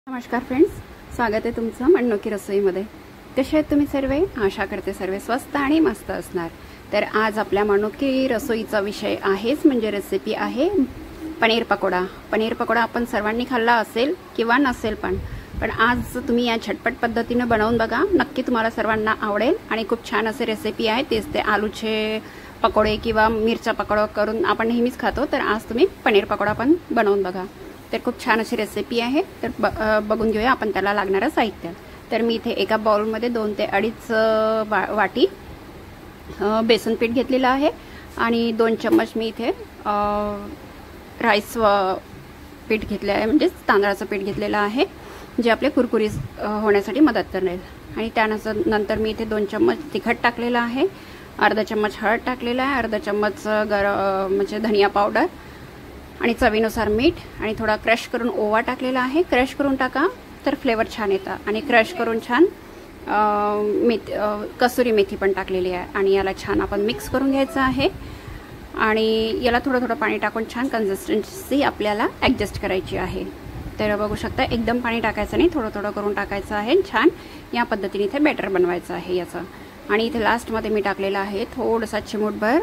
नमस्कार फ्रेंड्स, स्वागत आहे तुमचं मनोकी रसोईमध्ये। कसे आहेत तुम्ही सर्व? आशा करते सर्व स्वस्त आणि मस्त असणार। तर आज आपल्या मनोकी रसोईचा विषय आहेच म्हणजे रेसिपी आहे पनीर पकोडा। पनीर पकोडा आपण सर्वांनी खाल्ला असेल किंवा नसेल पण आज तुम्ही या झटपट पद्धतीने बनवून बघा, नक्की तुम्हाला सर्वांना आवडेल आणि खूप छान असे रेसिपी आहे। तेच ते आलूचे पकोडे किंवा मिरचा पकोडा करून आपण नेहमीच खातो, तर आज तुम्ही पनीर पकोडा पण बनवून बघा। तर खूप छान अशी रेसिपी आहे, तर बघून घेऊया आपण त्याला लागणारे साहित्य। तर मी इथे एका बाउलमध्ये 2 ते 2.5 वाटी बेसन पीठ घेतलेलं आहे आणि 2 चम्मच मी इथे राईस पीठ घेतले आहे, म्हणजे तांदळाचं पीठ घेतलेलं आहे, जे आपले कुरकुरीत होण्यासाठी मदत करेल। आणि त्यानंतर मी इथे 2 चम्मच तिखट टाकलेलं आहे, अर्धा चम्मच हळद टाकलेला आहे, अर्धा चम्मच म्हणजे धनिया पावडर आणि चवीनुसार मीठ आणि थोडा क्रश करून ओवा टाकलेला आहे। क्रश करून टाका तर फ्लेवर छान येतं आणि क्रश करून छान कसुरी मेथी पण टाकलेली आहे आणि याला छान आपण मिक्स करून घ्यायचं आहे आणि याला थोडं थोडं पाणी टाकून छान कन्सिस्टन्सी आपल्याला ॲडजस्ट करायची आहे। तर बघू शकता एकदम पाणी टाकायचं नाही, थोडं थोडं करून टाकायचं आहे। छान या पद्धतीने इथे बॅटर बनवायचं आहे याचं। आणि इथे लास्टमध्ये मी टाकलेला आहे थोडासा चिमूटभर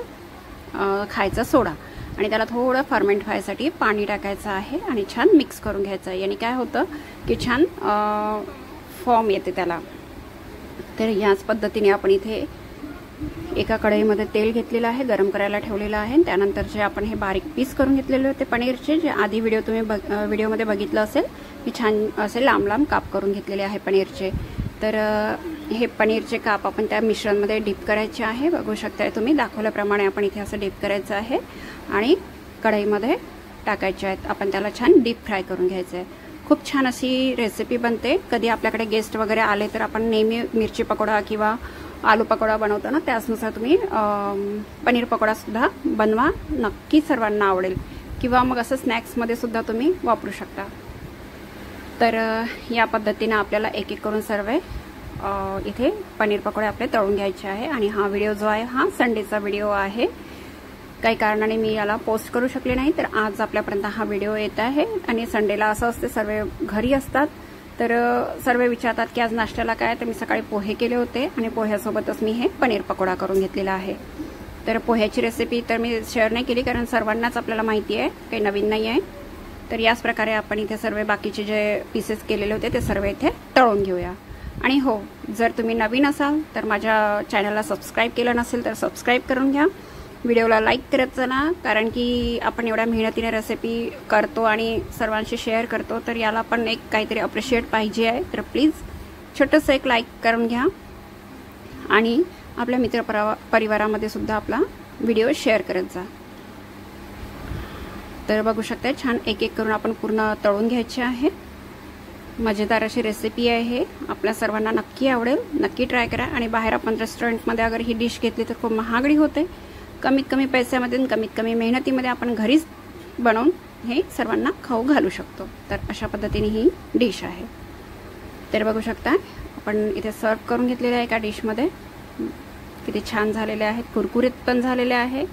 खायचा सोडा आणि त्याला थोडं फर्मेंट व्हायसाठी पाणी टाकायचं आहे आणि छान मिक्स करून घ्यायचं आहे। याने काय होतं की छान फॉर्म येते त्याला। तर याच पद्धतीने आपण इथे एका कढईमध्ये तेल घेतलेलं आहे, गरम करायला ठेवलेलं आहे। त्यानंतर जे आपण हे बारीक पीस करून घेतलेले होते पनीरचे, जे आधी व्हिडिओमध्ये बघितलं असेल, मी छान असे लांब लांब काप करून घेतलेले आहे पनीरचे। तर हे पनीरचे काप आपण त्या मिश्रणमध्ये डीप करायचे आहे। बघू शकताय तुम्ही, दाखवल्याप्रमाणे आपण इथे असं डीप करायचं आहे आणि कढईमध्ये टाकायचे आहेत। आपण त्याला छान डीप फ्राय करून घ्यायचं आहे। खूप छान अशी रेसिपी बनते। कधी आपल्याकडे गेस्ट वगैरे आले तर आपण नेहमी मिरची पकोडा किंवा आलू पकोडा बनवतो ना, त्यानुसार तुम्ही पनीर पकोडा सुद्धा बनवा, नक्की सर्वांना आवडेल। किंवा मग असं स्नॅक्समध्ये सुद्धा तुम्ही वापरू शकता। तर या पद्धतीने आपल्याला एक एक करून सर्व इथे पनीर पकोडे आपले तळून घ्यायचे आहे। आणि हा व्हिडिओ जो आहे हा संडेचा व्हिडिओ आहे, काही कारणाने मी याला पोस्ट करू शकले नाही, तर आज आपल्यापर्यंत हा व्हिडिओ येत आहे। आणि संडेला असं असते, सर्व घरी असतात, तर सर्व विचारतात की आज नाश्त्याला काय, तर मी सकाळी पोहे केले होते आणि पोह्यासोबतच मी हे पनीर पकोडा करून घेतलेला आहे। तर पोह्याची रेसिपी तर मी शेअर नाही केली, कारण सर्वांनाच आपल्याला माहिती आहे, काही नवीन नाही आहे। तर याच प्रकारे आपण इथे सर्व बाकीचे जे पीसेस केलेले होते ते सर्व इथे तळून घेऊया। आणि हो, जर तुम्ही नवीन असाल तर माझ्या चॅनलला सबस्क्राईब केलं नसेल तर सबस्क्राईब करून घ्या, व्हिडिओला लाईक करत चला, कारण की आपण एवढ्या मेहनतीने रेसिपी करतो आणि सर्वांशी शेअर करतो, तर याला पण एक काहीतरी अप्रिशिएट पाहिजे आहे। तर प्लीज छोटंसं एक लाईक करून घ्या आणि आपल्या मित्रपरिवारामध्ये सुद्धा आपला व्हिडिओ शेअर करत जा। तर बघू शकता छान एक एक करून आपण पूर्ण तळून घ्यायचे आहे। मजेदार अशी रेसिपी आहे, आपल्या सर्वांना नक्की आवडेल, नक्की ट्राय करा। आणि बाहेर आपण रेस्टॉरंटमध्ये अगर ही डिश घेतली तर खूप महागडी होते, कमीत कमी पैशामध्ये आणि कमीत कमी मेहनतीमध्ये आपण घरीच बनवून हे सर्वांना खाऊ घालू शकतो। तर अशा पद्धतीने ही डिश आहे। तर बघू शकता आपण इथे सर्व करून घेतलेले आहे एका डिशमध्ये, किती छान झालेले आहेत, कुरकुरीत पण झालेले आहे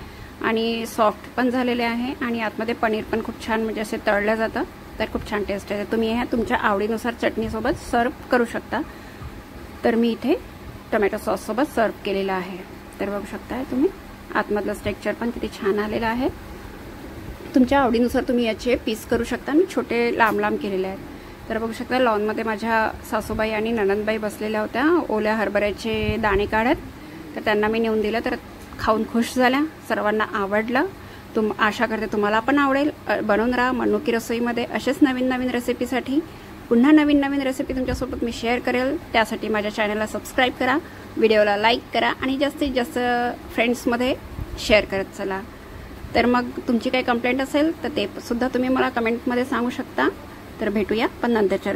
आणि सॉफ्ट पण झालेले आहे आणि आतमध्ये पनीर पण खूप छान म्हणजे असे तळलं जातं, तर खूप छान टेस्ट आहे। तुम्ही ह्या तुमच्या आवडीनुसार चटणीसोबत सर्व करू शकता। तर मी इथे टोमॅटो सॉससोबत सर्व केलेलं आहे। तर बघू शकता तुम्ही, आतमधलं स्ट्रक्चर पण किती छान आलेलं आहे। तुमच्या आवडीनुसार तुम्ही याचे पीस करू शकता, मी छोटे लांब लांब केलेले आहेत। तर बघू शकता लॉनमध्ये माझ्या सासूबाई आणि नणंदबाई बसलेल्या होत्या ओल्या हरभऱ्याचे दाणे काढत, तर त्यांना मी नेऊन दिलं, तर खाऊन खुश झाल्या, सर्वांना आवडलं। आशा करते तुम्हाला पण आवडेल। बनवून राहा मनोकी रसोईमध्ये असेच नवीन नवीन रेसिपीसाठी। पुन्हा नवीन नवीन रेसिपी तुमच्यासोबत मी शेअर करेल, त्यासाठी माझ्या चॅनलला सबस्क्राईब करा, व्हिडिओला लाईक करा आणि जास्तीत जास्त फ्रेंड्समध्ये शेअर करत चला। तर मग तुमची काही कंप्लेंट असेल तर ते सुद्धा तुम्ही मला कमेंटमध्ये सांगू शकता। तर भेटूया पण नंतरच्या